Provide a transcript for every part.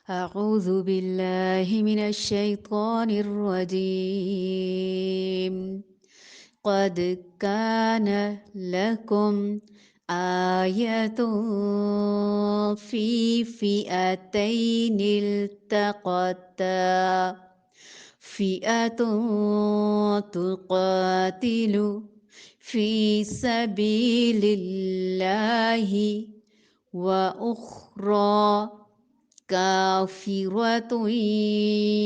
أعوذ بالله من الشيطان الرجيم. قد كان لكم آية في فئتين التقتا، فئة تقاتل في سبيل الله وأخرى كافرة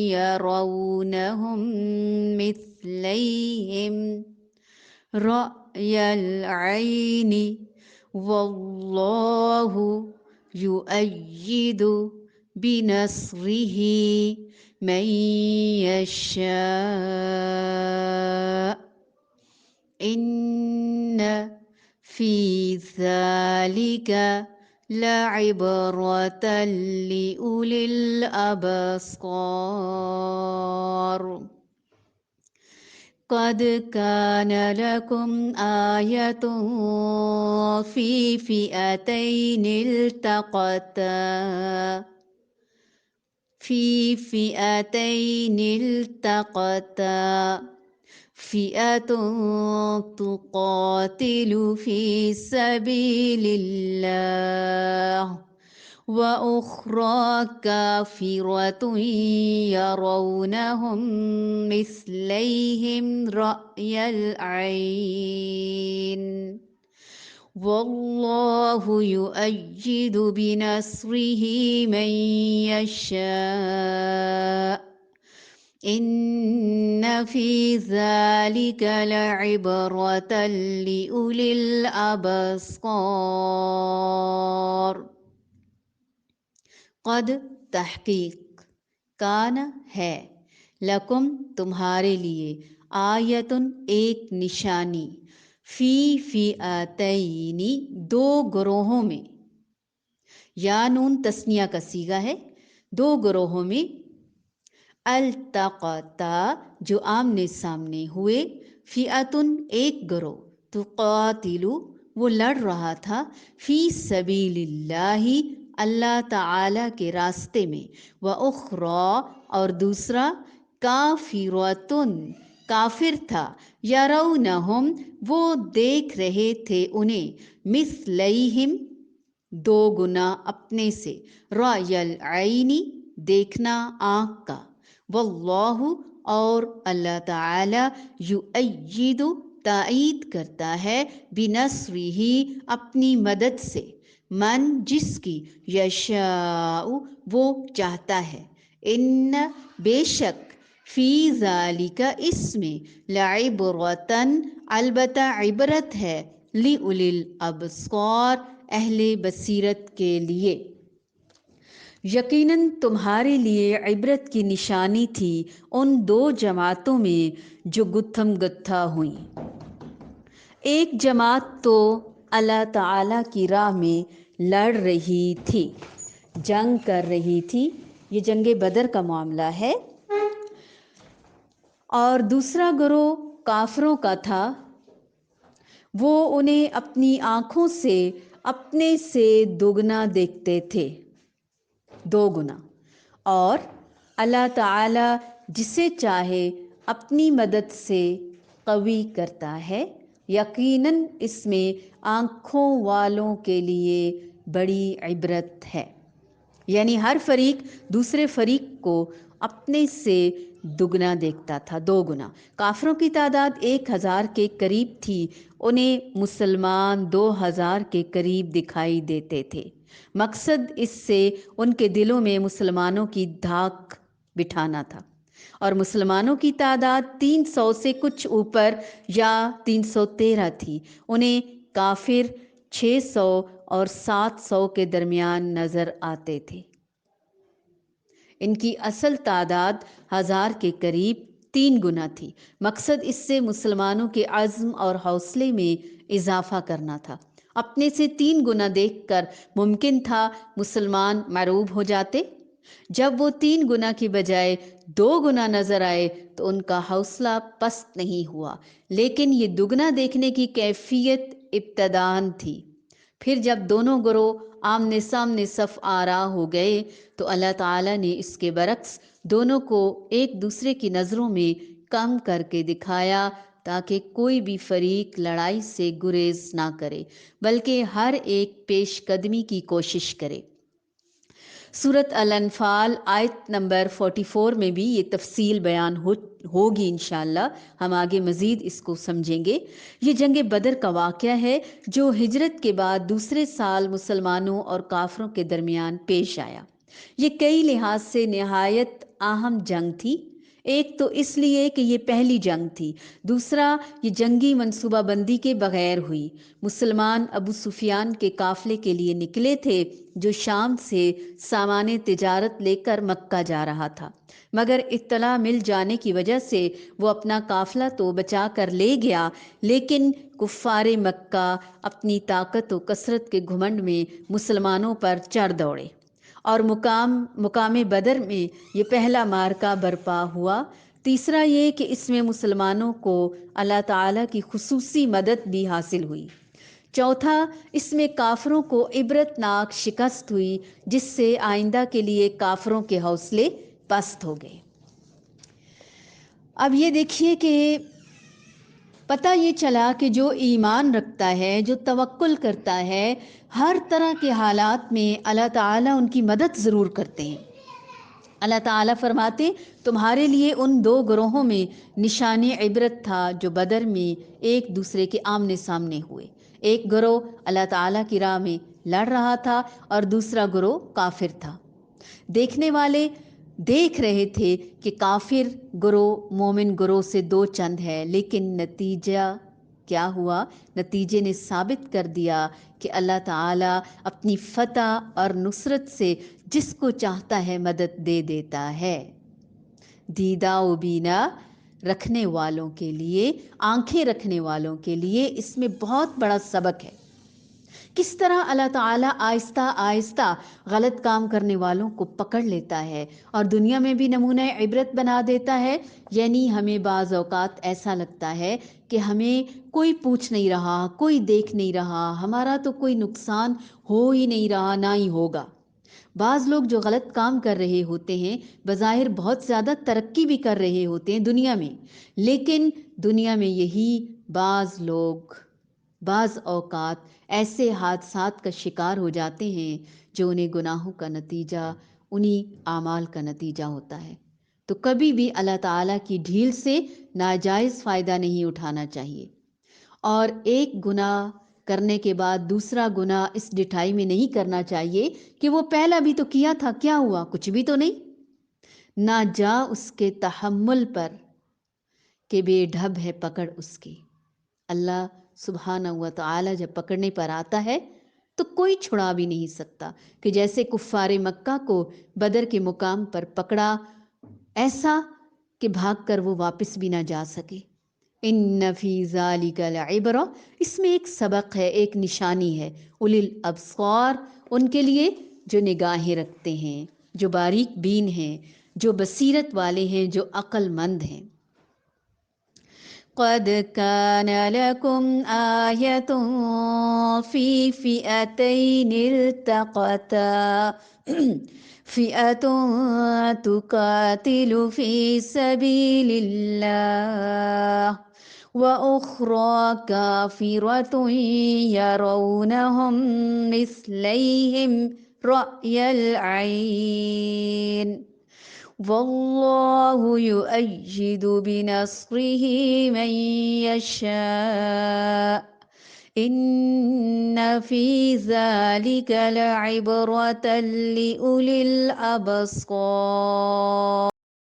يرونهم مثليهم رأي العين والله يؤيد بنصره من يشاء إن في ذلك لعبرة لأولي الأبصار. قد كان لكم آية في فئتين التقتا، في فئتين التقتا، فئة تقاتل في سبيل الله وأخرى كافرة يرونهم مثليهم رأي العين والله يؤيد بنصره من يشاء إن في ذلك لعبرة لأولي الأبصار. قد تحقیق، کان ہے، لکم تمہارے لیے، آیتن ایک نشانی، فی فئتین دو گروہوں میں، یا نون تسنیہ کا صیغہ ہے، دو گروہوں میں، التقطا جو آمنے سامنے ہوئے، فئتن ایک گروہ، تقاتلو وہ لڑ رہا تھا، فی سبیل اللہ اللہ تعالی کے راستے میں، وَأُخْرَى اور دوسرا، کافرتن کافر تھا، یرونہم وہ دیکھ رہے تھے انہیں، مثلیہم دو گنا اپنے سے، رأی العین دیکھنا آنکھ کا، واللہ اور اللہ تعالی یؤید تائید کرتا ہے، بنصرہ اپنی مدد سے، من جس کی، یشاء وہ چاہتا ہے، ان بے شک، فی ذالک اس میں، لعبرتن البتہ عبرت ہے، لِأُولِي الْأَبْصَارِ اہل بصیرت کے لیے۔ یقیناً تمہارے لیے عبرت کی نشانی تھی ان دو جماعتوں میں جو گتھم گتھا ہوئیں۔ ایک جماعت تو اللہ تعالیٰ کی راہ میں لڑ رہی تھی، جنگ کر رہی تھی، یہ جنگ بدر کا معاملہ ہے، اور دوسرا گروہ کافروں کا تھا، وہ انہیں اپنی آنکھوں سے اپنے سے دوگنا دیکھتے تھے، دو گنا، اور اللہ تعالی جسے چاہے اپنی مدد سے قوی کرتا ہے، یقیناً اس میں آنکھوں والوں کے لیے بڑی عبرت ہے۔ یعنی ہر فریق دوسرے فریق کو اپنے سے دگنا دیکھتا تھا، دو گنا۔ کافروں کی تعداد 1000 کے قریب تھی، انہیں مسلمان 2000 کے قریب دکھائی دیتے تھے۔ مقصد اس سے ان کے دلوں میں مسلمانوں کی دھاک بٹھانا تھا، اور مسلمانوں کی تعداد 300 سے کچھ اوپر یا 313 تھی، انہیں کافر 600 اور 700 کے درمیان نظر آتے تھے۔ ان کی اصل تعداد 1000 کے قریب 3 گنا تھی۔ مقصد اس سے مسلمانوں کے عزم اور حوصلے میں اضافہ کرنا تھا۔ اپنے سے 3 گنا دیکھ کر ممکن تھا مسلمان مرعوب ہو جاتے، جب وہ 3 گنا کی بجائے 2 گنا نظر آئے تو ان کا حوصلہ پست نہیں ہوا، لیکن یہ دگنا دیکھنے کی کیفیت ابتداً تھی، پھر جب دونوں گروہ آمنے سامنے صف آرا ہو گئے تو اللہ تعالیٰ نے اس کے برعکس دونوں کو ایک دوسرے کی نظروں میں کم کر کے دکھایا تاکہ کوئی بھی فریق لڑائی سے گریز نہ کرے بلکہ ہر ایک پیش قدمی کی کوشش کرے۔ سورۃ الانفال آیت نمبر 44 میں بھی یہ تفصیل بیان ہوگی انشاءاللہ، ہم آگے مزید اس کو سمجھیں گے۔ یہ جنگ بدر کا واقعہ ہے جو ہجرت کے بعد دوسرے سال مسلمانوں اور کافروں کے درمیان پیش آیا۔ یہ کئی لحاظ سے نہایت اہم جنگ تھی۔ ایک تو اس لیے کہ یہ پہلی جنگ تھی، دوسرا یہ جنگی منصوبہ بندی کے بغیر ہوئی۔ مسلمان ابو سفیان کے قافلے کے لیے نکلے تھے جو شام سے سامان تجارت لے کر مکہ جا رہا تھا، مگر اطلاع مل جانے کی وجہ سے وہ اپنا قافلہ تو بچا کر لے گیا، لیکن کفار مکہ اپنی طاقت و کثرت کے گھمنڈ میں مسلمانوں پر چڑھ دوڑے اور مقام بدر میں یہ پہلا معرکہ برپا ہوا۔ تیسرا یہ کہ اس میں مسلمانوں کو اللہ تعالیٰ کی خصوصی مدد بھی حاصل ہوئی۔ چوتھا، اس میں کافروں کو عبرتناک شکست ہوئی جس سے آئندہ کے لیے کافروں کے حوصلے پست ہو گئے۔ اب یہ دیکھیے کہ پتہ یہ چلا کہ جو ایمان رکھتا ہے، جو توکل کرتا ہے، ہر طرح کے حالات میں اللہ تعالیٰ ان کی مدد ضرور کرتے ہیں۔ اللہ تعالیٰ فرماتے تمہارے لیے ان دو گروہوں میں نشان عبرت تھا جو بدر میں ایک دوسرے کے آمنے سامنے ہوئے۔ ایک گروہ اللہ تعالیٰ کی راہ میں لڑ رہا تھا اور دوسرا گروہ کافر تھا۔ دیکھنے والے دیکھ رہے تھے کہ کافر گروہ مومن گروہ سے دو چند ہے، لیکن نتیجہ کیا ہوا؟ نتیجے نے ثابت کر دیا کہ اللہ تعالیٰ اپنی فتح اور نصرت سے جس کو چاہتا ہے مدد دے دیتا ہے۔ دیدہ و بینا رکھنے والوں کے لیے، آنکھیں رکھنے والوں کے لیے اس میں بہت بڑا سبق ہے۔ کس طرح اللہ تعالیٰ آہستہ آہستہ غلط کام کرنے والوں کو پکڑ لیتا ہے اور دنیا میں بھی نمونہ عبرت بنا دیتا ہے۔ یعنی ہمیں بعض اوقات ایسا لگتا ہے کہ ہمیں کوئی پوچھ نہیں رہا، کوئی دیکھ نہیں رہا، ہمارا تو کوئی نقصان ہو ہی نہیں رہا، نہ ہی ہوگا۔ بعض لوگ جو غلط کام کر رہے ہوتے ہیں بظاہر بہت زیادہ ترقی بھی کر رہے ہوتے ہیں دنیا میں، لیکن دنیا میں یہی بعض لوگ بعض اوقات ایسے حادثات کا شکار ہو جاتے ہیں جو انہیں گناہوں کا نتیجہ، انہی اعمال کا نتیجہ ہوتا ہے۔ تو کبھی بھی اللہ تعالیٰ کی ڈھیل سے ناجائز فائدہ نہیں اٹھانا چاہیے، اور ایک گناہ کرنے کے بعد دوسرا گناہ اس ڈٹھائی میں نہیں کرنا چاہیے کہ وہ پہلا بھی تو کیا تھا، کیا ہوا؟ کچھ بھی تو نہیں۔ نہ جا اس کے تحمل پر کہ بے ڈھب ہے پکڑ اس کی۔ اللہ سبحانہ و تعالی جب پکڑنے پر آتا ہے تو کوئی چھڑا بھی نہیں سکتا، کہ جیسے کفار مکہ کو بدر کے مقام پر پکڑا، ایسا کہ بھاگ کر وہ واپس بھی نہ جا سکے۔ ان فی ذالک لعبرہ، اس میں ایک سبق ہے، ایک نشانی ہے، اولی الابصار، ان کے لیے جو نگاہیں رکھتے ہیں، جو باریک بین ہیں، جو بصیرت والے ہیں، جو عقل مند ہیں۔ قد كان لكم آية في فئتين التقتا فئة تقاتل في سبيل الله وأخرى كافرة يرونهم مثليهم رأي العين والله يؤيد بنصره من يشاء إن في ذلك لعبرة لأولي الأبصار۔